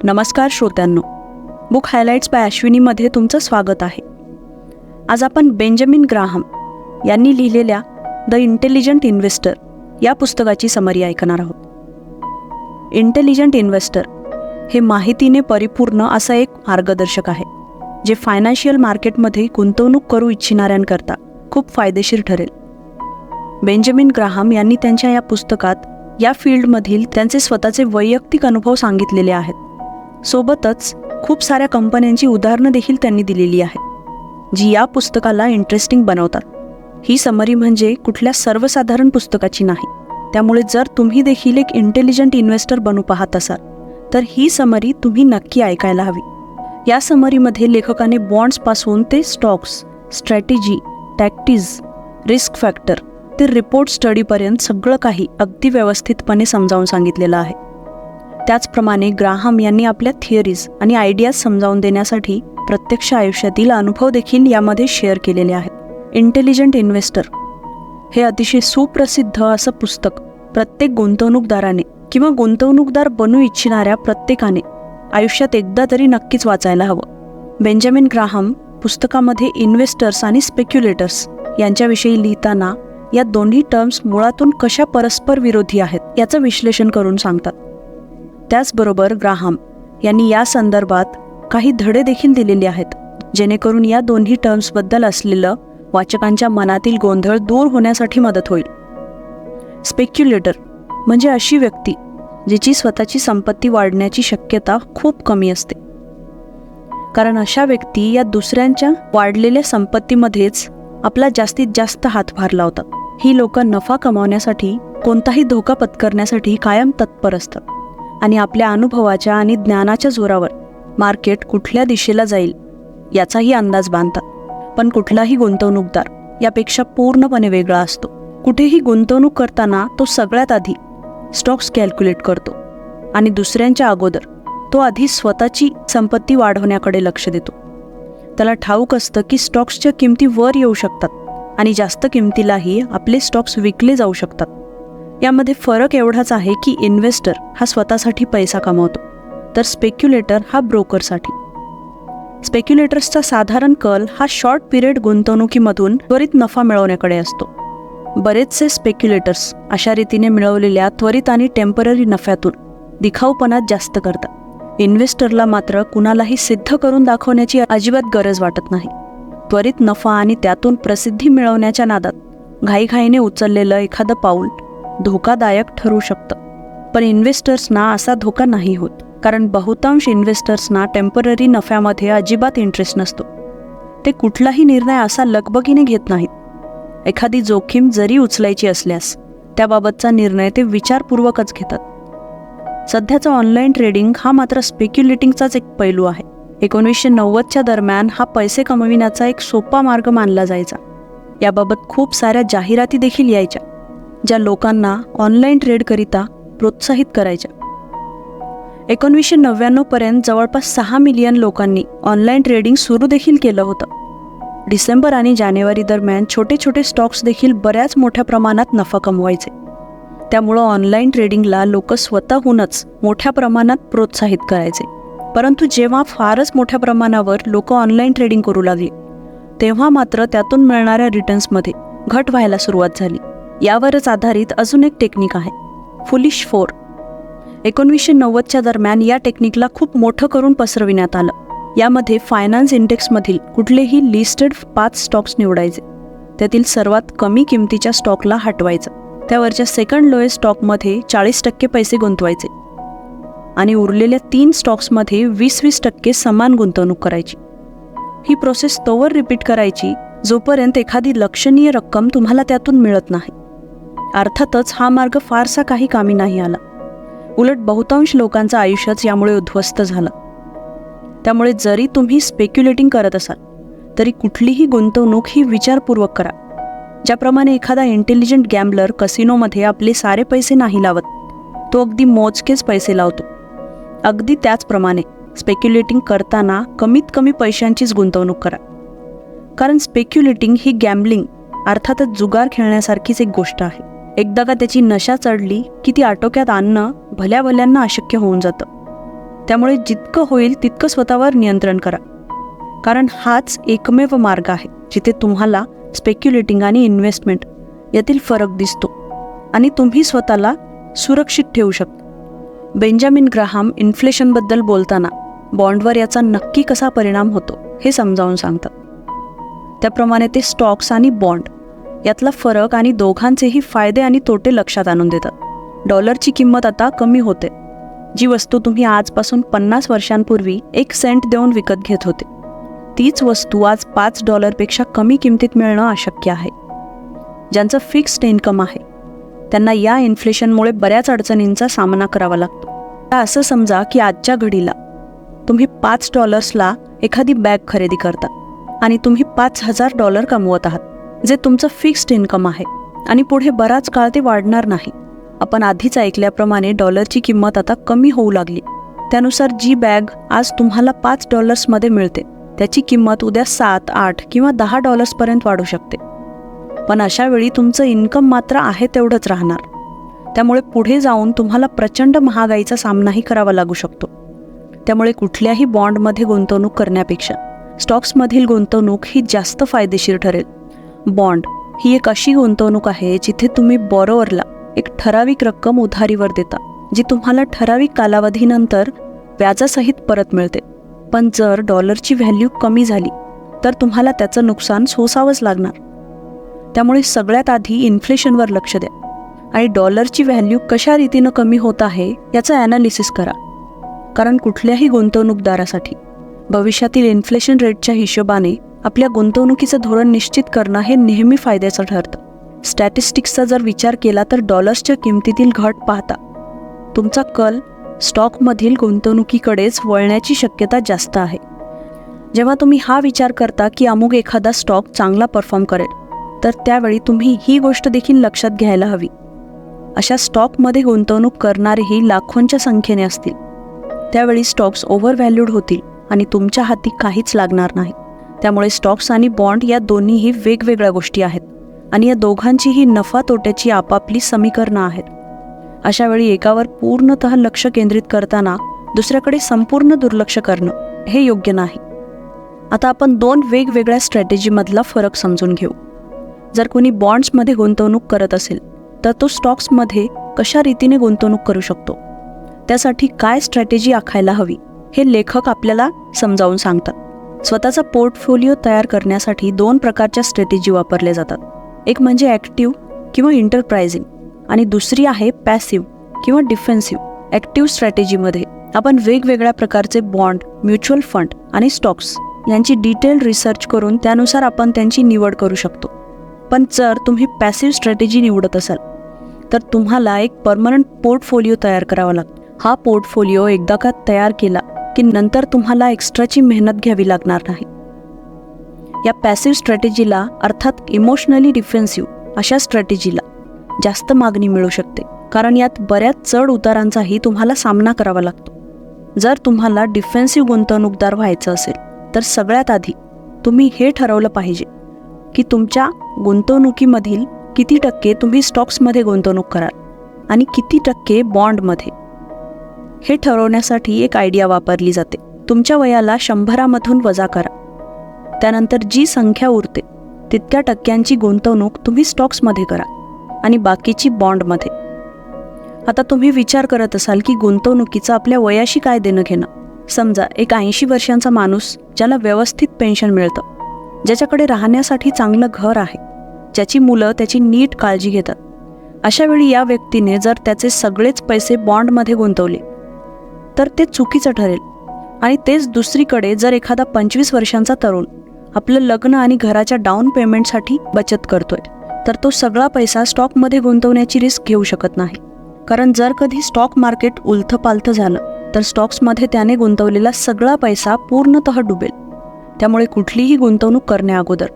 नमस्कार श्रोत्यांनो, book highlights bye अश्विनीमध्ये तुमचं स्वागत आहे. आज आपण बेंजामिन ग्राहम यांनी लिहिलेल्या द इंटेलिजंट इन्व्हेस्टर या पुस्तकाची समरी ऐकणार आहोत. इंटेलिजंट इन्व्हेस्टर हे माहितीने परिपूर्ण असं एक मार्गदर्शक आहे, जे फायनान्शियल मार्केटमध्ये गुंतवणूक करू इच्छिणाऱ्यांकरता खूप फायदेशीर ठरेल. बेंजामिन ग्राहम यांनी त्यांच्या या पुस्तकात या फील्डमधील त्यांचे स्वतःचे वैयक्तिक अनुभव सांगितलेले आहेत. सोबतच खूप साऱ्या कंपन्यांची उदाहरणं देखील त्यांनी दिलेली आहेत, जी या पुस्तकाला इंटरेस्टिंग बनवतात. ही समरी म्हणजे कुठल्या सर्वसाधारण पुस्तकाची नाही. त्यामुळे जर तुम्ही देखील एक इंटेलिजंट इन्व्हेस्टर बनू पाहत असाल तर ही समरी तुम्ही नक्की ऐकायला हवी. या समरीमध्ये लेखकाने बॉन्ड्सपासून ते stocks, strategy, tactics, risk factor ते रिपोर्ट स्टडीपर्यंत सगळं काही अगदी व्यवस्थितपणे समजावून सांगितलेलं आहे. त्याचप्रमाणे ग्राहम यांनी आपल्या थिअरीज आणि आयडियाज समजावून देण्यासाठी प्रत्यक्ष आयुष्यातील अनुभव देखील यामध्ये शेअर केलेले आहेत. इंटेलिजंट इन्व्हेस्टर हे अतिशय सुप्रसिद्ध असं पुस्तक प्रत्येक गुंतवणूकदाराने किंवा गुंतवणूकदार बनू इच्छिणाऱ्या प्रत्येकाने आयुष्यात एकदा तरी नक्कीच वाचायला हवं. बेंजामिन ग्राहम पुस्तकामध्ये इन्व्हेस्टर्स आणि स्पेक्युलेटर्स यांच्याविषयी लिहिताना या दोन्ही टर्म्स मुळातून कशा परस्पर विरोधी आहेत याचं विश्लेषण करून सांगतात. त्याचबरोबर ग्राहम यांनी या संदर्भात काही धडे देखील दिलेले आहेत, जेणेकरून या दोन्ही टर्म्सबद्दल असलेलं वाचकांच्या मनातील गोंधळ दूर होण्यासाठी मदत होईल. स्पेक्युलेटर म्हणजे अशी व्यक्ती जिची स्वतःची संपत्ती वाढण्याची शक्यता खूप कमी असते, कारण अशा व्यक्ती या दुसऱ्यांच्या वाढलेल्या संपत्तीमध्येच आपला जास्तीत जास्त हातभार लावतात. ही लोक नफा कमावण्यासाठी कोणताही धोका पत्करण्यासाठी कायम तत्पर असतात आणि आपल्या अनुभवाच्या आणि ज्ञानाच्या जोरावर मार्केट कुठल्या दिशेला जाईल याचाही अंदाज बांधतात. पण कुठलाही गुंतवणूकदार यापेक्षा पूर्णपणे वेगळा असतो. कुठेही गुंतवणूक करताना तो सगळ्यात आधी स्टॉक्स कॅल्क्युलेट करतो आणि दुसऱ्यांच्या अगोदर तो आधी स्वतःची संपत्ती वाढवण्याकडे लक्ष देतो. त्याला ठाऊक असतं की स्टॉक्सच्या किमती वर येऊ शकतात आणि जास्त किमतीलाही आपले स्टॉक्स विकले जाऊ शकतात. यामध्ये फरक एवढाच आहे की इन्व्हेस्टर हा स्वतःसाठी पैसा कमावतो, तर स्पेक्युलेटर हा ब्रोकरसाठी. स्पेक्युलेटर्सचा साधारण कल हा शॉर्ट पिरियड गुंतवणुकीमधून त्वरित नफा मिळवण्याकडे असतो. बरेचसे स्पेक्युलेटर्स अशा रीतीने मिळवलेल्या त्वरित आणि टेम्पररी नफ्यातून दिखाऊपणात जास्त करतात. इन्व्हेस्टरला मात्र कुणालाही सिद्ध करून दाखवण्याची अजिबात गरज वाटत नाही. त्वरित नफा आणि त्यातून प्रसिद्धी मिळवण्याच्या नादात घाईघाईने उचललेलं एखादं पाऊल धोकादायक ठरू शकतं. पण इन्व्हेस्टर्सना असा धोका नाही होत, कारण बहुतांश इन्व्हेस्टर्सना टेम्पररी नफ्यामध्ये अजिबात इंटरेस्ट नसतो. ते कुठलाही निर्णय असा लगबगीने घेत नाहीत. एखादी जोखीम जरी उचलायची असल्यास त्याबाबतचा निर्णय ते विचारपूर्वकच घेतात. सध्याचा ऑनलाईन ट्रेडिंग हा मात्र स्पेक्युलेटिंगचाच एक पैलू आहे. 1990च्या दरम्यान हा पैसे कमविण्याचा एक सोपा मार्ग मानला जायचा. याबाबत खूप साऱ्या जाहिराती देखील यायच्या, ज्या लोकांना ऑनलाईन ट्रेडकरिता प्रोत्साहित करायच्या. 1999 पर्यंत जवळपास 6 मिलियन लोकांनी ऑनलाईन ट्रेडिंग सुरू देखील केलं होतं. डिसेंबर आणि जानेवारी दरम्यान छोटे छोटे स्टॉक्स देखील बऱ्याच मोठ्या प्रमाणात नफा कमवायचे. त्यामुळं ऑनलाईन ट्रेडिंगला लोक स्वतःहूनच मोठ्या प्रमाणात प्रोत्साहित करायचे. परंतु जेव्हा फारच मोठ्या प्रमाणावर लोक ऑनलाईन ट्रेडिंग करू लागली, तेव्हा मात्र त्यातून मिळणाऱ्या रिटर्न्समध्ये घट व्हायला सुरुवात झाली. यावरच आधारित अजून एक टेक्निक आहे, फुलिश 4. 1990च्या दरम्यान या टेक्निकला खूप मोठं करून पसरविण्यात आलं. यामध्ये फायनान्स इंडेक्समधील कुठलेही लिस्टेड 5 स्टॉक्स निवडायचे, त्यातील सर्वात कमी किमतीच्या स्टॉकला हटवायचं, त्यावरच्या सेकंड लोएस्ट स्टॉकमध्ये 40% पैसे गुंतवायचे आणि उरलेल्या 3 स्टॉक्समध्ये 20% समान गुंतवणूक करायची. ही प्रोसेस तोवर रिपीट करायची जोपर्यंत एखादी लक्षणीय रक्कम तुम्हाला त्यातून मिळत नाही. अर्थातच हा मार्ग फारसा काही कामी नाही आला. उलट बहुतांश लोकांचं आयुष्यच यामुळे उद्ध्वस्त झालं. त्यामुळे जरी तुम्ही स्पेक्युलेटिंग करत असाल तरी कुठलीही गुंतवणूक ही विचारपूर्वक करा. ज्याप्रमाणे एखादा इंटेलिजंट गॅम्बलर कसिनोमध्ये आपले सारे पैसे नाही लावत, तो अगदी मोजकेच पैसे लावतो, अगदी त्याचप्रमाणे स्पेक्युलेटिंग करताना कमीत कमी पैशांचीच गुंतवणूक करा. कारण स्पेक्युलेटिंग ही गॅम्बलिंग अर्थातच जुगार खेळण्यासारखीच एक गोष्ट आहे. एकदा का त्याची नशा चढली की ती आटोक्यात आणणं भल्या भल्यांना अशक्य होऊन जातं. त्यामुळे जितकं होईल तितकं स्वतःवर नियंत्रण करा, कारण हाच एकमेव मार्ग आहे जिथे तुम्हाला स्पेक्युलेटिंग आणि इन्व्हेस्टमेंट यातील फरक दिसतो आणि तुम्ही स्वतःला सुरक्षित ठेवू शकता. बेंजामिन ग्राहम इन्फ्लेशनबद्दल बोलताना बॉन्डवर याचा नक्की कसा परिणाम होतो हे समजावून सांगतात. त्याप्रमाणे ते स्टॉक्स आणि बॉन्ड यातला फरक आणि दोघांचेही फायदे आणि तोटे लक्षात आणून देतात. डॉलरची किंमत आता कमी होते. जी वस्तू तुम्ही आजपासून 50 वर्षांपूर्वी 1 सेंट देऊन विकत घेत होते, तीच वस्तू आज $5 कमी किमतीत मिळणं अशक्य आहे. ज्यांचं फिक्स्ड इन्कम आहे त्यांना या इन्फ्लेशनमुळे बऱ्याच अडचणींचा सामना करावा लागतो. असं समजा की आजच्या घडीला तुम्ही $5 एखादी बॅग खरेदी करता आणि तुम्ही $5,000 कमवत आहात, जे तुमचं फिक्स्ड इन्कम आहे आणि पुढे बराच काळ ते वाढणार नाही. आपण आधीच ऐकल्याप्रमाणे डॉलरची किंमत आता कमी होऊ लागली. त्यानुसार जी बॅग आज तुम्हाला $5 मिळते त्याची किंमत उद्या 7, 8 किंवा $10 वाढू शकते. पण अशा वेळी तुमचं इन्कम मात्र आहे तेवढंच राहणार. त्यामुळे पुढे जाऊन तुम्हाला प्रचंड महागाईचा सामनाही करावा लागू शकतो. त्यामुळे कुठल्याही बॉन्डमध्ये गुंतवणूक करण्यापेक्षा स्टॉक्समधील गुंतवणूक ही जास्त फायदेशीर ठरेल. बॉन्ड ही एक अशी गुंतवणूक आहे जिथे तुम्ही बॉरोवरला एक ठराविक रक्कम उधारीवर देता, जी तुम्हाला ठराविक कालावधीनंतर व्याजासहित परत मिळते. पण जर डॉलरची व्हॅल्यू कमी झाली तर तुम्हाला त्याचं नुकसान सोसावंच लागणार. त्यामुळे सगळ्यात आधी इन्फ्लेशनवर लक्ष द्या आणि डॉलरची व्हॅल्यू कशा रीतीनं कमी होत आहे याचं ॲनालिसिस करा. कारण कुठल्याही गुंतवणूकदारासाठी भविष्यातील इन्फ्लेशन रेटच्या हिशोबाने आपल्या गुंतवणुकीचं धोरण निश्चित करणं हे नेहमी फायद्याचं ठरतं. स्टॅटिस्टिक्सचा जर विचार केला तर डॉलर्सच्या किमतीतील घट पाहता तुमचा कल स्टॉकमधील गुंतवणुकीकडेच वळण्याची शक्यता जास्त आहे. जेव्हा तुम्ही हा विचार करता की अमुक एखादा स्टॉक चांगला परफॉर्म करेल, तर त्यावेळी तुम्ही ही गोष्ट देखील लक्षात घ्यायला हवी, अशा स्टॉकमध्ये गुंतवणूक करणारेही लाखोंच्या संख्येने असतील. त्यावेळी स्टॉक्स ओव्हरव्हॅल्यूड होतील आणि तुमच्या हाती काहीच लागणार नाही. त्यामुळे स्टॉक्स आणि बॉन्ड या दोन्हीही वेगवेगळ्या गोष्टी आहेत आणि या दोघांचीही नफा तोट्याची आपापली समीकरणं आहेत. अशा वेळी एकावर पूर्णतः लक्ष केंद्रित करताना दुसऱ्याकडे संपूर्ण दुर्लक्ष करणं हे योग्य नाही. आता आपण 2 वेगवेगळ्या स्ट्रॅटेजीमधला फरक समजून घेऊ. जर कोणी बॉन्ड्समध्ये गुंतवणूक करत असेल तर तो स्टॉक्समध्ये कशा रीतीने गुंतवणूक करू शकतो, त्यासाठी काय स्ट्रॅटेजी आखायला हवी हे लेखक आपल्याला समजावून सांगतात. स्वतःचा पोर्टफोलिओ तयार करण्यासाठी 2 प्रकारच्या स्ट्रॅटेजी वापरल्या जातात. एक म्हणजे ॲक्टिव्ह किंवा इंटरप्राइजिंग आणि दुसरी आहे पॅसिव्ह किंवा डिफेन्सिव्ह. ॲक्टिव्ह स्ट्रॅटेजीमध्ये आपण वेगवेगळ्या प्रकारचे बॉन्ड, म्युच्युअल फंड आणि स्टॉक्स यांची डिटेल रिसर्च करून त्यानुसार आपण त्यांची निवड करू शकतो. पण जर तुम्ही पॅसिव्ह स्ट्रॅटेजी निवडत असाल तर तुम्हाला एक परमनंट पोर्टफोलिओ तयार करावा लागतो. हा पोर्टफोलिओ एकदा का तयार केला की नंतर तुम्हाला एक्स्ट्राची मेहनत घ्यावी लागणार नाही. या पॅसिव्ह स्ट्रॅटेजीला अर्थात इमोशनली डिफेन्सिव्ह अशा स्ट्रॅटेजीला जास्त मागणी मिळू शकते, कारण यात बऱ्याच चढ उतारांचाही तुम्हाला सामना करावा लागतो. जर तुम्हाला डिफेन्सिव्ह गुंतवणूकदार व्हायचं असेल तर सगळ्यात आधी तुम्ही हे ठरवलं पाहिजे की तुमच्या गुंतवणुकीमधील किती टक्के तुम्ही स्टॉक्समध्ये गुंतवणूक कराल आणि किती टक्के बॉन्डमध्ये. हे ठरवण्यासाठी एक आयडिया वापरली जाते. तुमच्या वयाला 100मधून वजा करा, त्यानंतर जी संख्या उरते तितक्या टक्क्यांची गुंतवणूक तुम्ही स्टॉक्समध्ये करा आणि बाकीची बॉन्डमध्ये. आता तुम्ही विचार करत असाल की गुंतवणुकीचं आपल्या वयाशी काय देणं घेणं. समजा एक 80 वर्षांचा माणूस ज्याला व्यवस्थित पेन्शन मिळतं, ज्याच्याकडे राहण्यासाठी चांगलं घर आहे, ज्याची मुलं त्याची नीट काळजी घेतात. अशा वेळी या व्यक्तीने जर त्याचे सगळेच पैसे बॉन्डमध्ये गुंतवले तर ते चुकीचं ठरेल. आणि तेच दुसरीकडे जर एखादा 25 वर्षांचा तरुण आपलं लग्न आणि घराच्या डाऊन पेमेंटसाठी बचत करतोय, तर तो सगळा पैसा स्टॉकमध्ये गुंतवण्याची रिस्क घेऊ शकत नाही. कारण जर कधी स्टॉक मार्केट उलथपालथ झालं तर स्टॉक्समध्ये त्याने गुंतवलेला सगळा पैसा पूर्णतः डुबेल. त्यामुळे कुठलीही गुंतवणूक करण्याअगोदर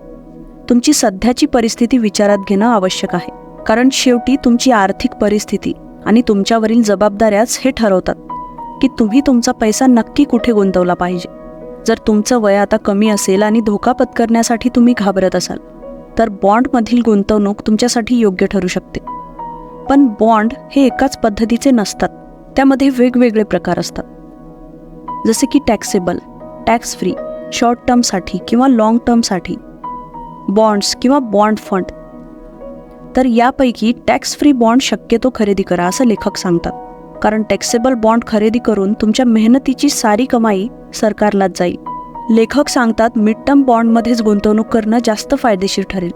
तुमची सध्याची परिस्थिती विचारात घेणं आवश्यक आहे. कारण शेवटी तुमची आर्थिक परिस्थिती आणि तुमच्यावरील जबाबदाऱ्याच हे ठरवतात की तुम्ही तुमचा पैसा नक्की कुठे गुंतवला पाहिजे. जर तुमचं वय आता कमी असेल आणि धोका पत्करण्यासाठी तुम्ही घाबरत असाल तर बॉन्डमधील गुंतवणूक तुमच्यासाठी योग्य ठरू शकते. पण बॉन्ड हे एकाच पद्धतीचे नसतात, त्यामध्ये वेगवेगळे प्रकार असतात. जसे की टॅक्सेबल, टॅक्स फ्री, शॉर्ट टर्मसाठी किंवा लाँग टर्मसाठी, बॉन्ड्स किंवा बॉन्ड फंड. तर यापैकी टॅक्स फ्री बॉन्ड शक्यतो खरेदी करा असं लेखक सांगतात, कारण टॅक्सेबल बॉन्ड खरेदी करून तुमच्या मेहनतीची सारी कमाई सरकारलाच जाईल. लेखक सांगतात मिड टर्म बॉन्डमध्येच गुंतवणूक करणं जास्त फायदेशीर ठरेल.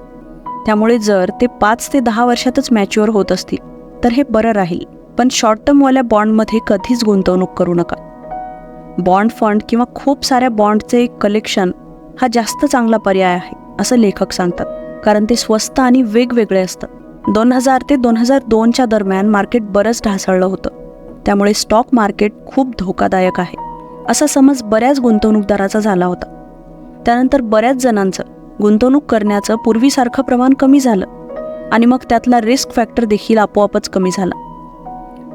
त्यामुळे जर ते 5 ते 10 वर्षातच मॅच्युअर होत असतील तर हे बरं राहील. पण शॉर्ट टर्मवाल्या बॉन्डमध्ये कधीच गुंतवणूक करू नका. बॉन्ड फंड किंवा खूप साऱ्या बॉन्डचे कलेक्शन हा जास्त चांगला पर्याय आहे असं लेखक सांगतात, कारण ते स्वस्त आणि वेगवेगळे असतात. 2000 ते 2002च्या दरम्यान मार्केट बरंच ढासळलं होतं, त्यामुळे स्टॉक मार्केट खूप धोकादायक आहे असा समज बऱ्याच गुंतवणूकदाराचा झाला होता. त्यानंतर बऱ्याच जणांचं गुंतवणूक करण्याचं पूर्वीसारखं प्रमाण कमी झालं आणि मग त्यातला रिस्क फॅक्टर देखील आपोआपच कमी झाला.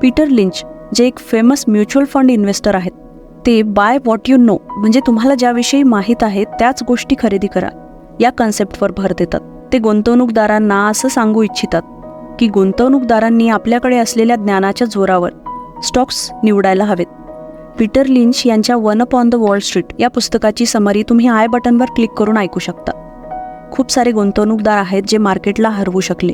पीटर लिंच, जे एक फेमस म्युच्युअल फंड इन्व्हेस्टर आहेत, ते बाय व्हॉट यू नो म्हणजे तुम्हाला ज्याविषयी माहीत आहे त्याच गोष्टी खरेदी करा या कन्सेप्टवर भर देतात. ते गुंतवणूकदारांना असं सांगू इच्छितात की गुंतवणूकदारांनी आपल्याकडे असलेल्या ज्ञानाच्या जोरावर स्टॉक्स निवडायला हवेत. पीटर लिंच यांच्या one up on the wall street या पुस्तकाची समरी तुम्ही आय बटनवर क्लिक करून ऐकू शकता. खूप सारे गुंतवणूकदार आहेत जे मार्केटला हरवू शकले,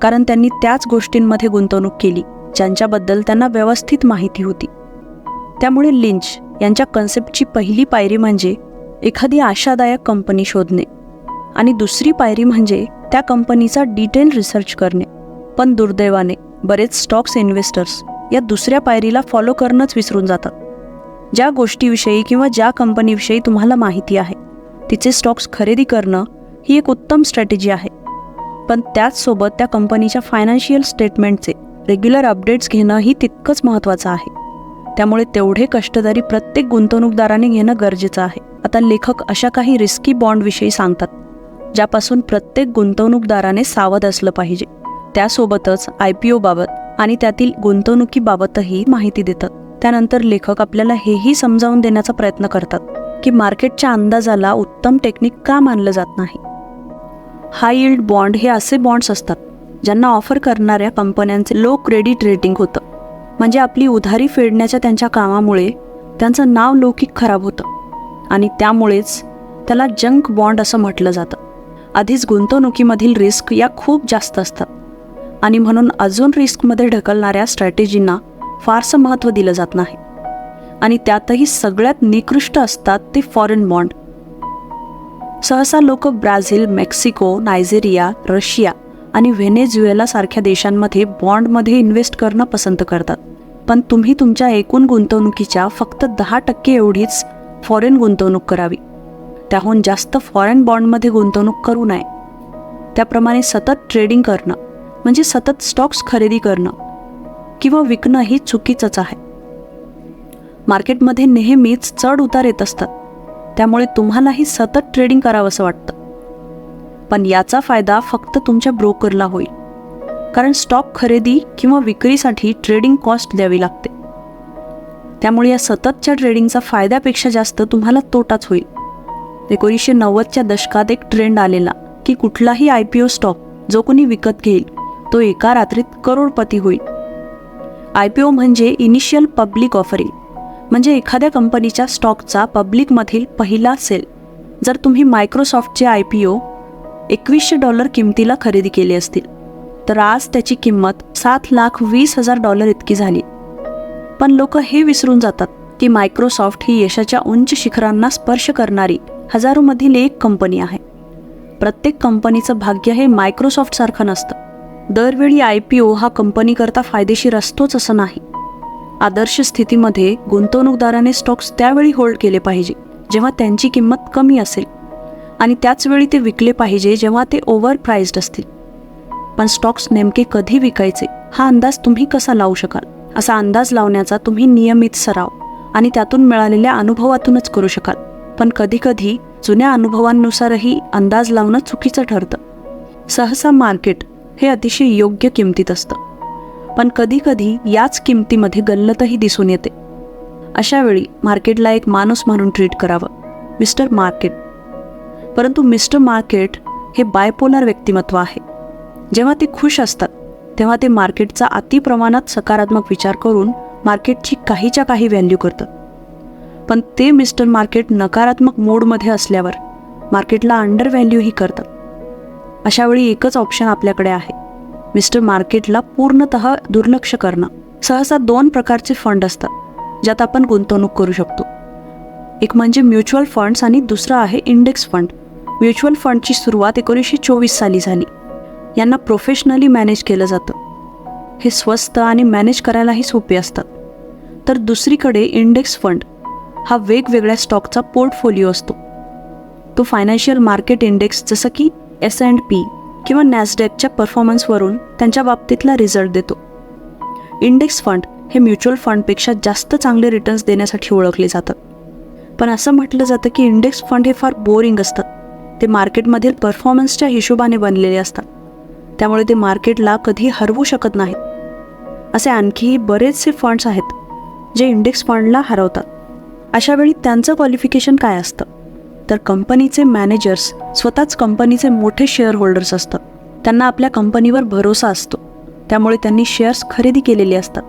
कारण त्यांनी त्याच गोष्टींमध्ये गुंतवणूक केली ज्यांच्याबद्दल त्यांना व्यवस्थित माहिती होती. त्यामुळे लिंच यांच्या कन्सेप्टची पहिली पायरी म्हणजे एखादी आशादायक कंपनी शोधणे आणि दुसरी पायरी म्हणजे त्या कंपनीचा डिटेल रिसर्च करणे. पण दुर्दैवाने बरेच स्टॉक्स इन्व्हेस्टर्स या दुसऱ्या पायरीला फॉलो करणंच विसरून जातात. ज्या गोष्टीविषयी किंवा ज्या कंपनीविषयी तुम्हाला माहिती आहे तिचे स्टॉक्स खरेदी करणं ही एक उत्तम स्ट्रॅटेजी आहे, पण त्याचसोबत त्या कंपनीच्या फायनान्शियल स्टेटमेंटचे रेग्युलर अपडेट्स घेणं ही तितकंच महत्त्वाचं आहे. त्यामुळे तेवढे कष्टदारी प्रत्येक गुंतवणूकदाराने घेणं गरजेचं आहे. आता लेखक अशा काही रिस्की बॉन्डविषयी सांगतात ज्यापासून प्रत्येक गुंतवणूकदाराने सावध असलं पाहिजे. त्यासोबतच IPO बाबत आणि त्यातील गुंतवणुकीबाबतही माहिती देतात. त्यानंतर लेखक आपल्याला हेही समजावून देण्याचा प्रयत्न करतात की मार्केटच्या अंदाजाला उत्तम टेक्निक का मानलं जात नाही. हाय यील्ड बॉन्ड हे असे बॉन्ड्स असतात ज्यांना ऑफर करणाऱ्या कंपन्यांचे लो क्रेडिट रेटिंग होतं, म्हणजे आपली उधारी फेडण्याच्या त्यांच्या कामामुळे त्यांचं नाव लौकिक खराब होतं आणि त्यामुळेच त्याला जंक बॉन्ड असं म्हटलं जातं. आधीच गुंतवणुकीमधील रिस्क या खूप जास्त असतात आणि म्हणून अजून रिस्कमध्ये ढकलणाऱ्या स्ट्रॅटेजींना फारसं महत्त्व दिलं जात नाही. आणि त्यातही सगळ्यात निकृष्ट असतात ते फॉरेन बॉन्ड. सहसा लोक ब्राझील, मेक्सिको, नायजेरिया, रशिया आणि व्हेनेझुएला सारख्या देशांमध्ये बॉन्डमध्ये इन्व्हेस्ट करणं पसंत करतात. पण तुम्ही तुमच्या एकूण गुंतवणुकीच्या फक्त 10% एवढीच फॉरेन गुंतवणूक करावी. त्याहून जास्त फॉरेन बॉन्डमध्ये गुंतवणूक करू नये. त्याप्रमाणे सतत ट्रेडिंग करणं म्हणजे सतत स्टॉक्स खरेदी करणं किंवा विकणं ही चुकीचंच आहे. मार्केटमध्ये नेहमीच चढ उतार येत असतात, त्यामुळे तुम्हालाही सतत ट्रेडिंग करावंसं वाटतं. पण याचा फायदा फक्त तुमच्या ब्रोकरला होईल, कारण स्टॉक खरेदी किंवा विक्रीसाठी ट्रेडिंग कॉस्ट द्यावी लागते. त्यामुळे या सततच्या ट्रेडिंगचा फायद्यापेक्षा जास्त तुम्हाला तोटाच होईल. 1990च्या दशकात एक ट्रेंड आलेला की कुठलाही IPO स्टॉक जो कोणी विकत घेईल तो एका रात्रीत करोडपती होईल. IPO म्हणजे इनिशियल पब्लिक ऑफरिंग, म्हणजे एखाद्या कंपनीच्या स्टॉकचा पब्लिकमधील पहिला सेल. जर तुम्ही मायक्रोसॉफ्टचे IPO $2100 किमतीला खरेदी केले असतील तर आज त्याची किंमत $7,20,000 इतकी झाली. पण लोक हे विसरून जातात की मायक्रोसॉफ्ट ही यशाच्या उंच शिखरांना स्पर्श करणारी हजारोमधील एक कंपनी आहे. प्रत्येक कंपनीचं भाग्य हे मायक्रोसॉफ्टसारखं नसतं. दरवेळी IPO हा कंपनीकरता फायदेशीर असतोच असं नाही. आदर्श स्थितीमध्ये गुंतवणूकदाराने स्टॉक्स त्यावेळी होल्ड केले पाहिजे जेव्हा त्यांची किंमत कमी असेल आणि त्याच वेळी ते विकले पाहिजे जेव्हा ते ओव्हर प्राइस्ड असतील. पण स्टॉक्स नेमके कधी विकायचे हा अंदाज तुम्ही कसा लावू शकाल? असा अंदाज लावण्याचा तुम्ही नियमित सराव आणि त्यातून मिळालेल्या अनुभवातूनच करू शकाल. पण कधीकधी जुन्या अनुभवांनुसारही अंदाज लावणं चुकीचं ठरतं. सहसा मार्केट हे अतिशय योग्य किमतीत असतं, पण कधीकधी याच किमतीमध्ये गल्लतही दिसून येते. अशा वेळी मार्केटला एक माणूस म्हणून ट्रीट करावं, मिस्टर मार्केट. परंतु मिस्टर मार्केट हे बायपोलर व्यक्तिमत्व आहे. जेव्हा ते खुश असतात तेव्हा ते मार्केटचा अति प्रमाणात सकारात्मक विचार करून मार्केटची काहीच्या काही व्हॅल्यू करतात. पण ते मिस्टर मार्केट नकारात्मक मोडमध्ये असल्यावर मार्केटला अंडर व्हॅल्यूही करतात. अशावेळी एकच ऑप्शन आपल्याकडे आहे, मिस्टर मार्केटला पूर्णतः दुर्लक्ष करणं. सहसा 2 प्रकारचे फंड असतात ज्यात आपण गुंतवणूक करू शकतो. एक म्हणजे म्युच्युअल फंड्स आणि दुसरं आहे इंडेक्स फंड. म्युच्युअल फंडची सुरुवात 1924 साली झाली. यांना प्रोफेशनली मॅनेज केलं जातं. हे स्वस्त आणि मॅनेज करायलाही सोपे असतात. तर दुसरीकडे इंडेक्स फंड हा वेगवेगळ्या स्टॉकचा पोर्टफोलिओ असतो. तो फायनान्शियल मार्केट इंडेक्स जसं की S&P किंवा नॅसडॅकच्या परफॉर्मन्सवरून त्यांच्या बाबतीतला रिझल्ट देतो. इंडेक्स फंड हे म्युच्युअल फंडपेक्षा जास्त चांगले रिटर्न्स देण्यासाठी ओळखले जातात. पण असं म्हटलं जातं की इंडेक्स फंड हे फार बोरिंग असतात. ते मार्केटमधील परफॉर्मन्सच्या हिशोबाने बनलेले असतात. त्यामुळे ते मार्केटला कधी हरवू शकत नाहीत. असे आणखीही बरेचसे फंड्स आहेत जे इंडेक्स फंडला हरवतात. अशावेळी त्यांचं क्वालिफिकेशन काय असतं, तर कंपनीचे मॅनेजर्स स्वतःच कंपनीचे मोठे शेअर होल्डर्स असतात. त्यांना आपल्या कंपनीवर भरोसा असतो, त्यामुळे त्यांनी शेअर्स खरेदी केलेले असतात.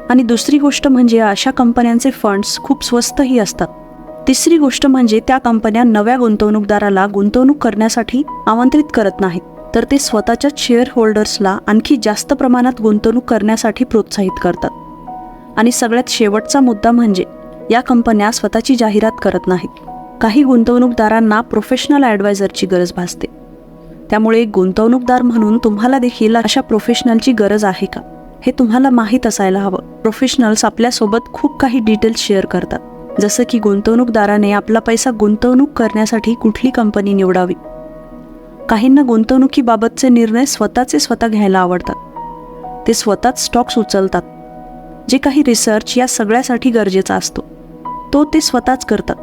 आणि दुसरी गोष्ट म्हणजे अशा कंपन्यांचे फंड्स खूप स्वस्तही असतात. तिसरी गोष्ट म्हणजे त्या कंपन्या नव्या गुंतवणूकदाराला गुंतवणूक करण्यासाठी आमंत्रित करत नाहीत, तर ते स्वतःच्या शेअर होल्डर्सला आणखी जास्त प्रमाणात गुंतवणूक करण्यासाठी प्रोत्साहित करतात. आणि सगळ्यात शेवटचा मुद्दा म्हणजे या कंपन्या स्वतःची जाहिरात करत नाहीत. काही गुंतवणूकदारांना प्रोफेशनल ॲडवायझरची गरज भासते. त्यामुळे एक गुंतवणूकदार म्हणून तुम्हाला देखील अशा प्रोफेशनलची गरज आहे का, हे तुम्हाला माहीत असायला हवं. प्रोफेशनल्स आपल्यासोबत खूप काही डिटेल्स शेअर करतात, जसं की गुंतवणूकदाराने आपला पैसा गुंतवणूक करण्यासाठी कुठली कंपनी निवडावी. काहींना गुंतवणुकीबाबतचे निर्णय स्वतः घ्यायला आवडतात. ते स्वतःच स्टॉक्स उचलतात. जे काही रिसर्च या सगळ्यासाठी गरजेचा असतो तो ते स्वतःच करतात.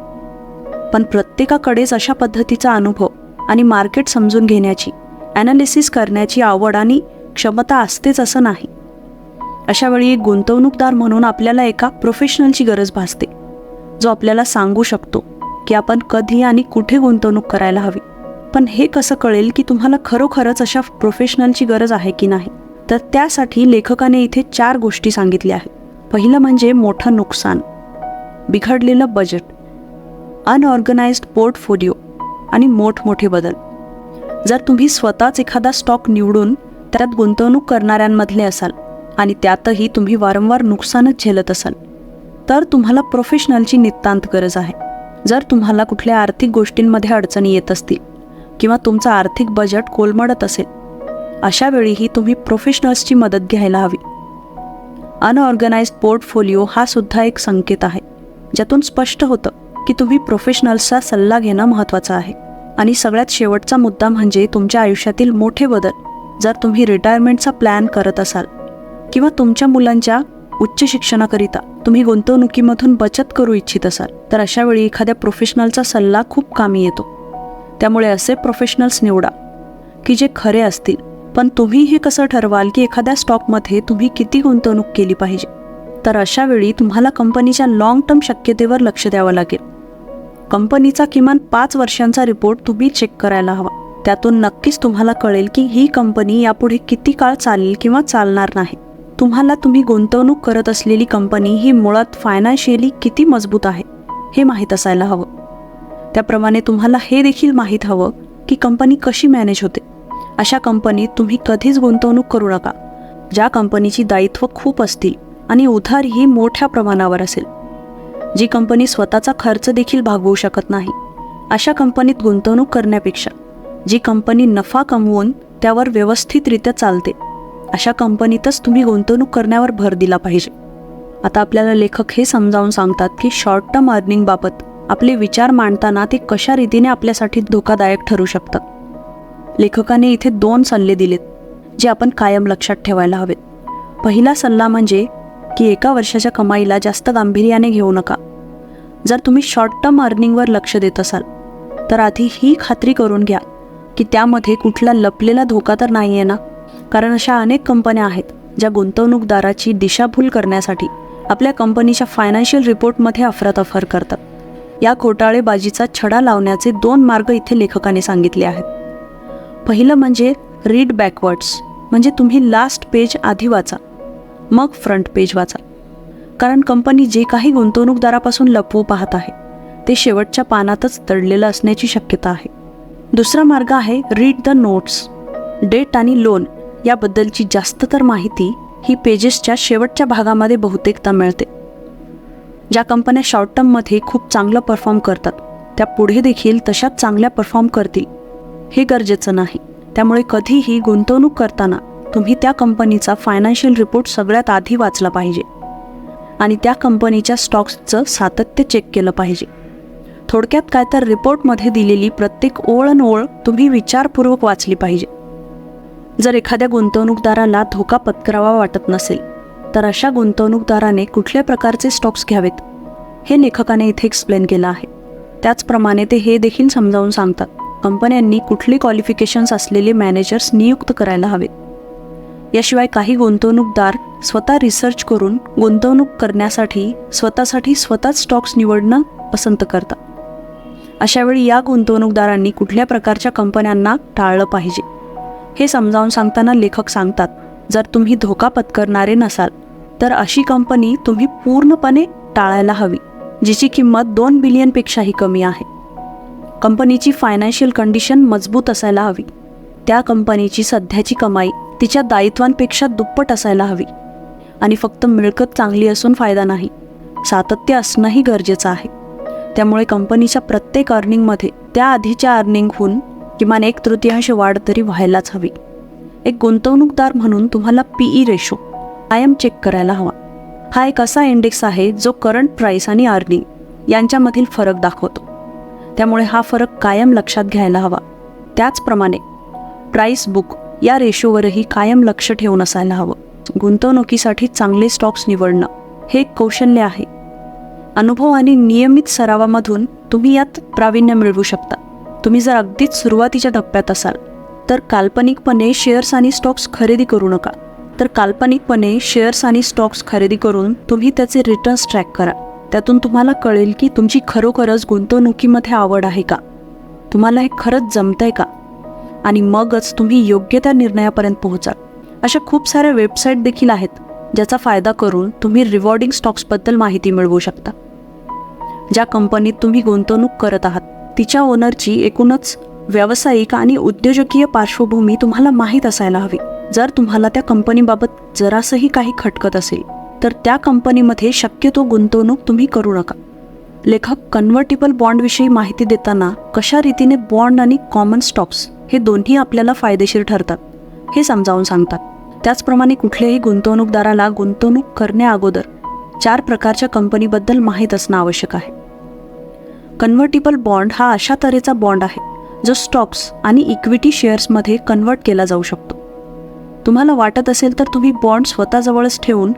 पण प्रत्येकाकडेच अशा पद्धतीचा अनुभव आणि मार्केट समजून घेण्याची, ॲनालिसिस करण्याची आवड आणि क्षमता असतेच असं नाही. अशावेळी एक गुंतवणूकदार म्हणून आपल्याला एका प्रोफेशनलची गरज भासते, जो आपल्याला सांगू शकतो की आपण कधी आणि कुठे गुंतवणूक करायला हवी. पण हे कसं कळेल की तुम्हाला खरोखरच अशा प्रोफेशनलची गरज आहे की नाही, तर त्यासाठी लेखकाने इथे 4 गोष्टी सांगितल्या आहेत. पहिलं म्हणजे मोठं नुकसान, बिघडलेलं बजेट, अनऑर्गनाइज्ड पोर्टफोलिओ आणि मोठमोठे बदल. जर तुम्ही स्वतःच एखादा स्टॉक निवडून त्यात गुंतवणूक करणाऱ्यांमधले असाल आणि त्यातही तुम्ही वारंवार नुकसानच झेलत असाल, तर तुम्हाला प्रोफेशनलची नितांत गरज आहे. जर तुम्हाला कुठल्या आर्थिक गोष्टींमध्ये अडचणी येत असतील किंवा तुमचं आर्थिक बजेट कोलमडत असेल, अशा वेळीही तुम्ही प्रोफेशनल्सची मदत घ्यायला हवी. अनऑर्गनाइज्ड पोर्टफोलिओ हा सुद्धा एक संकेत आहे, ज्यातून स्पष्ट होतं की तुम्ही प्रोफेशनल्सचा सल्ला घेणं महत्त्वाचं आहे. आणि सगळ्यात शेवटचा मुद्दा म्हणजे तुमच्या आयुष्यातील मोठे बदल. जर तुम्ही रिटायरमेंटचा प्लॅन करत असाल किंवा तुमच्या मुलांच्या उच्च शिक्षणाकरिता तुम्ही गुंतवणुकीमधून बचत करू इच्छित असाल, तर अशावेळी एखाद्या प्रोफेशनलचा सल्ला खूप कामी येतो. त्यामुळे असे प्रोफेशनल्स निवडा की जे खरे असतील. पण तुम्ही हे कसं ठरवाल की एखाद्या स्टॉकमध्ये तुम्ही किती गुंतवणूक केली पाहिजे, तर अशावेळी तुम्हाला कंपनीच्या लाँग टर्म शक्यतेवर लक्ष द्यावं लागेल. कंपनीचा किमान 5 वर्षांचा रिपोर्ट तुम्ही चेक करायला हवा. त्यातून नक्कीच तुम्हाला कळेल की ही कंपनी यापुढे किती काळ चालेल किंवा चालणार नाही. तुम्ही गुंतवणूक करत असलेली कंपनी ही मुळात फायनान्शियली किती मजबूत आहे हे माहीत असायला हवं. त्याप्रमाणे तुम्हाला हे देखील माहीत हवं की कंपनी कशी मॅनेज होते. अशा कंपनीत तुम्ही कधीच गुंतवणूक करू नका ज्या कंपनीची दायित्व खूप असतील आणि उधारही मोठ्या प्रमाणावर असेल. जी कंपनी स्वतःचा खर्च देखील भागवू शकत नाही, अशा कंपनीत गुंतवणूक करण्यापेक्षा जी कंपनी नफा कमवून त्यावर व्यवस्थितरित्या चालते, अशा कंपनीतच तुम्ही गुंतवणूक करण्यावर भर दिला पाहिजे. आता आपल्याला लेखक हे समजावून सांगतात की शॉर्ट टर्म अर्निंगबाबत आपले विचार मांडताना ते कशा रीतीने आपल्यासाठी धोकादायक ठरू शकतात. लेखकाने इथे 2 सल्ले दिलेत जे आपण कायम लक्षात ठेवायला हवेत. पहिला सल्ला म्हणजे की 1 वर्षाच्या कमाईला जास्त गांभीर्याने घेऊ नका. जर तुम्ही शॉर्ट टर्म अर्निंगवर लक्ष देत असाल तर आधी ही खात्री करून घ्या की त्यामध्ये कुठला लपलेला धोका तर नाही आहे ना. कारण अशा अनेक कंपन्या आहेत ज्या गुंतवणूकदाराची दिशाभूल करण्यासाठी आपल्या कंपनीच्या फायनान्शियल रिपोर्टमध्ये अफरातफर करतात. या घोटाळेबाजीचा छडा लावण्याचे 2 मार्ग इथे लेखकाने सांगितले आहेत. पहिलं म्हणजे रीड बॅकवर्ड्स, म्हणजे तुम्ही लास्ट पेज आधी वाचा, मग फ्रंट पेज वाचा. कारण कंपनी जे काही गुंतवणूकदारापासून लपवू पाहत आहे ते शेवटच्या पानातच दडलेलं असण्याची शक्यता आहे. दुसरा मार्ग आहे रीड द नोट्स. डेट आणि लोन याबद्दलची जास्त तर माहिती ही पेजेसच्या शेवटच्या भागामध्ये बहुतेकदा मिळते. ज्या कंपन्या शॉर्ट टर्ममध्ये खूप चांगलं परफॉर्म करतात त्या पुढे देखील तशाच चांगल्या परफॉर्म करतील हे गरजेचं नाही. त्यामुळे कधीही गुंतवणूक करताना तुम्ही त्या कंपनीचा फायनान्शियल रिपोर्ट सगळ्यात आधी वाचला पाहिजे आणि त्या कंपनीच्या स्टॉक्सचं सातत्य चेक केलं पाहिजे. थोडक्यात काय तर रिपोर्टमध्ये दिलेली प्रत्येक ओळ न ओळ तुम्ही विचारपूर्वक वाचली पाहिजे. जर एखाद्या गुंतवणूकदाराला धोका पत्करावा वाटत नसेल तर अशा गुंतवणूकदाराने कुठल्या प्रकारचे स्टॉक्स घ्यावेत हे लेखकाने इथे एक्सप्लेन केलं आहे. त्याचप्रमाणे ते हे देखील समजावून सांगतात कंपन्यांनी कुठले क्वालिफिकेशन्स असलेले मॅनेजर्स नियुक्त करायला हवेत. याशिवाय काही गुंतवणूकदार स्वतः रिसर्च करून गुंतवणूक करण्यासाठी स्वतःच स्टॉक्स निवडणं पसंत करतात. अशावेळी या गुंतवणूकदारांनी कुठल्या प्रकारच्या कंपन्यांना टाळलं पाहिजे हे समजावून सांगताना लेखक सांगतात जर तुम्ही धोका पत्करणारे नसाल तर अशी कंपनी तुम्ही पूर्णपणे टाळायला हवी जिची किंमत 2 बिलियनपेक्षाही कमी आहे. कंपनीची फायनान्शियल कंडिशन मजबूत असायला हवी. त्या कंपनीची सध्याची कमाई तिच्या दायित्वांपेक्षा दुप्पट असायला हवी आणि फक्त मिळकत चांगली असून फायदा नाही, सातत्य असणंही गरजेचं आहे. त्यामुळे कंपनीच्या प्रत्येक अर्निंगमध्ये त्या आधीच्या अर्निंगहून किमान 1/3 वाढ तरी व्हायलाच हवी. एक गुंतवणूकदार म्हणून तुम्हाला PE रेशो कायम चेक करायला हवा. हा एक असा इंडेक्स आहे जो करंट प्राईस आणि अर्निंग यांच्यामधील फरक दाखवतो. त्यामुळे हा फरक कायम लक्षात घ्यायला हवा. त्याचप्रमाणे प्राईस बुक या रेशोवरही कायम लक्ष ठेवून असायला हवं. गुंतवणुकीसाठी चांगले स्टॉक्स निवडणं हे एक कौशल्य आहे. अनुभव आणि नियमित सरावामधून तुम्ही यात प्रावीण्य मिळवू शकता. तुम्ही जर अगदीच सुरुवातीच्या टप्प्यात असाल तर काल्पनिकपणे शेअर्स आणि स्टॉक्स खरेदी करू नका. खरेदी करून तुम्ही त्याचे रिटर्न्स ट्रॅक करा. त्यातून तुम्हाला कळेल की तुमची खरोखरच गुंतवणुकीमध्ये आवड आहे का, तुम्हाला हे खरंच जमतंय का, आणि मगच तुम्ही योग्य त्या निर्णयापर्यंत पोहोचाल. अशा खूप साऱ्या वेबसाईट देखील आहेत ज्याचा फायदा करून तुम्ही रिवॉर्डिंग स्टॉक्सबद्दल माहिती मिळवू शकता. ज्या कंपनीत तुम्ही गुंतवणूक करत आहात तिच्या ओनरची एकूणच व्यावसायिक आणि उद्योजकीय पार्श्वभूमी तुम्हाला माहीत असायला हवी. जर तुम्हाला त्या कंपनीबाबत जरासही काही खटकत असेल तर त्या कंपनीमध्ये शक्यतो गुंतवणूक तुम्ही करू नका. लेखक कन्व्हर्टिबल बॉन्डविषयी माहिती देताना कशा रीतीने बॉन्ड आणि कॉमन स्टॉक्स हे दोन्ही आपल्याला फायदेशीर ठरतात हे समजावून सांगतात. त्याचप्रमाणे कुठल्याही गुंतवणूकदाराला गुंतवणूक करण्याअगोदर 4 प्रकारच्या कंपनीबद्दल माहीत असणं आवश्यक आहे. कन्व्हर्टिबल बॉन्ड हा अशा तऱ्हेचा बॉन्ड आहे जो स्टॉक्स आणि इक्विटी शेअर्समध्ये कन्व्हर्ट केला जाऊ शकतो. तुम्हाला वाटत असेल तर तुम्ही बॉन्ड स्वतःजवळच ठेवून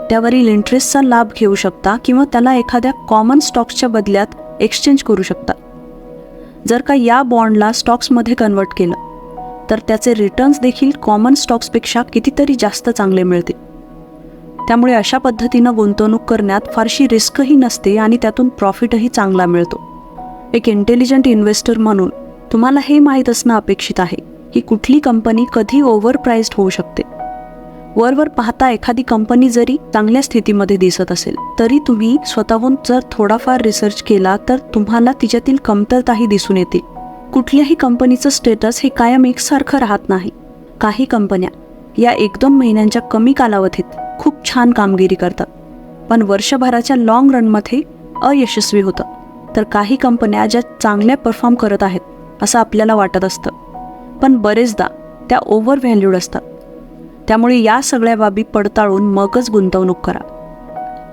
त्यावरील इंटरेस्टचा लाभ घेऊ शकता किंवा त्याला एखाद्या कॉमन स्टॉक्सच्या बदल्यात एक्सचेंज करू शकता. जर का या बॉन्डला स्टॉक्समध्ये कन्व्हर्ट केलं तर त्याचे रिटर्न्स देखील कॉमन स्टॉक्सपेक्षा कितीतरी जास्त चांगले मिळतील. त्यामुळे अशा पद्धतीनं गुंतवणूक करण्यात फारशी रिस्कही नसते आणि त्यातून प्रॉफिटही चांगला मिळतो. एक इंटेलिजंट इन्व्हेस्टर म्हणून तुम्हाला हे माहीत असणं अपेक्षित आहे की कुठली कंपनी कधी ओव्हर प्राइस्ड होऊ शकते. वरवर पाहता एखादी कंपनी जरी चांगल्या स्थितीमध्ये दिसत असेल तरी तुम्ही स्वतःहून जर थोडाफार रिसर्च केला तर तुम्हाला तिच्यातील कमतरताही दिसून येतील. कुठल्याही कंपनीचं स्टेटस हे कायम एकसारखं राहत नाही. काही कंपन्या या 1-2 महिन्यांच्या कमी कालावधीत खूप छान कामगिरी करतात पण वर्षभराच्या लाँग रनमध्ये अयशस्वी होतात. तर काही कंपन्या ज्या चांगल्या परफॉर्म करत आहेत असं आपल्याला वाटत असतं पण बरेचदा त्या ओव्हर व्हॅल्यूड असतात. त्यामुळे या सगळ्या बाबी पडताळून मगच गुंतवणूक करा.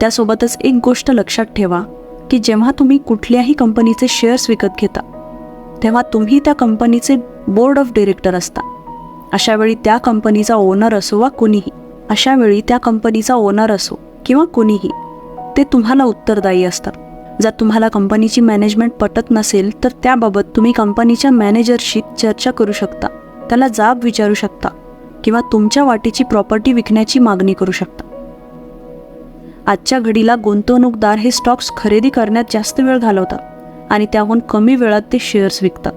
त्यासोबतच एक गोष्ट लक्षात ठेवा की जेव्हा तुम्ही कुठल्याही कंपनीचे शेअर्स विकत घेता तेव्हा तुम्ही त्या कंपनीचे बोर्ड ऑफ डायरेक्टर असता. अशावेळी त्या कंपनीचा ओनर असो किंवा कोणीही ते तुम्हाला उत्तरदायी असतात. जर तुम्हाला कंपनीची मॅनेजमेंट पटत नसेल तर त्याबाबत तुम्ही कंपनीच्या मॅनेजरशी चर्चा करू शकता, त्याला जाब विचारू शकता किंवा तुमच्या वाटेची प्रॉपर्टी विकण्याची मागणी करू शकता. आजच्या घडीला गुंतवणूकदार हे स्टॉक्स खरेदी करण्यात जास्त वेळ घालवतात आणि त्याहून कमी वेळात ते शेअर्स विकतात.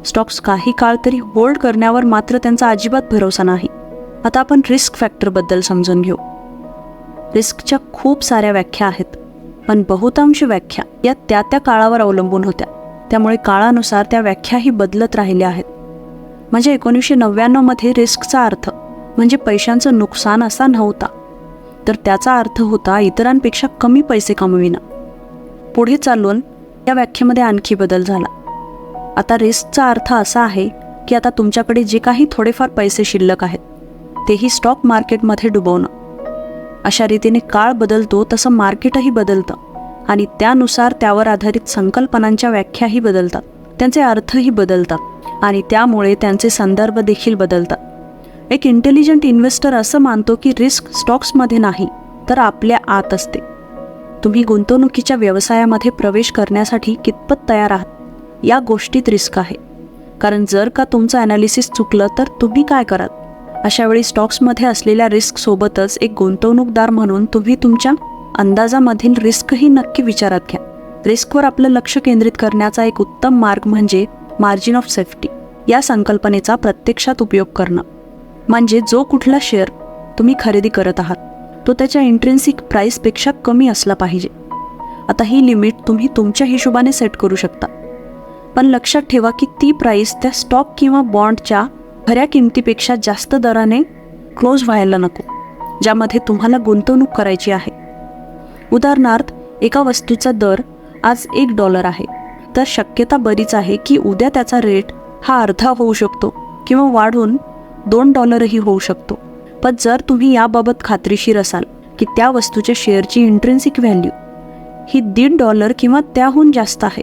स्टॉक्स काही काळ तरी होल्ड करण्यावर मात्र त्यांचा अजिबात भरोसा नाही. आता आपण रिस्क फॅक्टरबद्दल समजून घेऊ. रिस्कच्या खूप साऱ्या व्याख्या आहेत, पण बहुतांश व्याख्या या त्या काळावर अवलंबून होत्या. त्यामुळे काळानुसार त्या व्याख्याही बदलत राहिल्या आहेत. म्हणजे 1999मध्ये रिस्कचा अर्थ म्हणजे पैशांचं नुकसान असा नव्हता, तर त्याचा अर्थ होता इतरांपेक्षा कमी पैसे कमविणं. पुढे चालून या व्याख्येमध्ये आणखी बदल झाला. आता रिस्कचा अर्थ असा आहे की आता तुमच्याकडे जे काही थोडेफार पैसे शिल्लक आहेत तेही स्टॉक मार्केटमध्ये डुबवणं. अशा रीतीने काळ बदलतो तसं मार्केटही बदलतं आणि त्यानुसार त्यावर आधारित संकल्पनांच्या व्याख्याही बदलतात, त्यांचे अर्थही बदलतात आणि त्यामुळे त्यांचे संदर्भ देखील बदलतात. एक इंटेलिजंट इन्व्हेस्टर असं मानतो की रिस्क स्टॉक्समध्ये नाही तर आपल्या आत असते. तुम्ही गुंतवणुकीच्या व्यवसायामध्ये प्रवेश करण्यासाठी कितपत तयार आहात या गोष्टीत रिस्क आहे. कारण जर का तुमचं ॲनालिसिस चुकलं तर तुम्ही काय कराल? अशावेळी स्टॉक्समध्ये असलेल्या रिस्कसोबतच एक गुंतवणूकदार म्हणून तुम्ही तुमच्या अंदाजामधील रिस्कही नक्की विचारात घ्या. रिस्कवर आपलं लक्ष केंद्रित करण्याचा एक उत्तम मार्ग म्हणजे मार्जिन ऑफ सेफ्टी या संकल्पनेचा प्रत्यक्षात उपयोग करणं. म्हणजे जो कुठला शेअर तुम्ही खरेदी करत आहात तो त्याच्या इंट्रिन्सिक प्राईसपेक्षा कमी असला पाहिजे. आता ही लिमिट तुम्ही तुमच्या हिशोबाने सेट करू शकता, पण लक्षात ठेवा की ती प्राईस त्या स्टॉक किंवा बॉन्डच्या खऱ्या किमतीपेक्षा जास्त दराने क्लोज व्हायला नको ज्यामध्ये तुम्हाला गुंतवणूक करायची आहे. उदाहरणार्थ, एका वस्तूचा दर आज $1 आहे, तर शक्यता बरीच आहे की उद्या त्याचा रेट हा अर्धा होऊ शकतो किंवा वाढून $2ही होऊ शकतो. पण जर तुम्ही याबाबत खात्रीशीर असाल की त्या वस्तूच्या शेअरची इंट्रिन्सिक व्हॅल्यू ही $1.5 किंवा त्याहून जास्त आहे,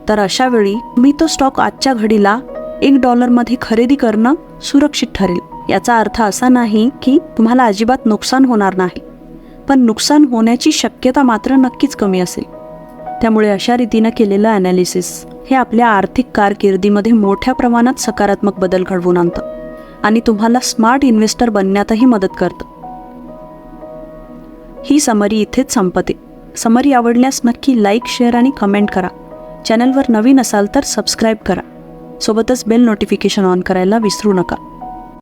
तर अशा वेळी तुम्ही तो स्टॉक आजच्या घडीला $1 खरेदी करणं सुरक्षित ठरेल. याचा अर्थ असा नाही की तुम्हाला अजिबात नुकसान होणार नाही, पण नुकसान होण्याची शक्यता मात्र नक्कीच कमी असेल. त्यामुळे अशा रीतीनं केलेलं ॲनालिसिस हे आपल्या आर्थिक कारकिर्दीमध्ये मोठ्या प्रमाणात सकारात्मक बदल घडवून आणतं आणि तुम्हाला स्मार्ट इन्व्हेस्टर बनण्यातही मदत करतं. ही समरी इथेच संपते. समरी आवडल्यास नक्की लाईक, शेअर आणि कमेंट करा. चॅनलवर नवीन असाल तर सबस्क्राईब करा. सोबतच बेल नोटिफिकेशन ऑन करायला विसरू नका.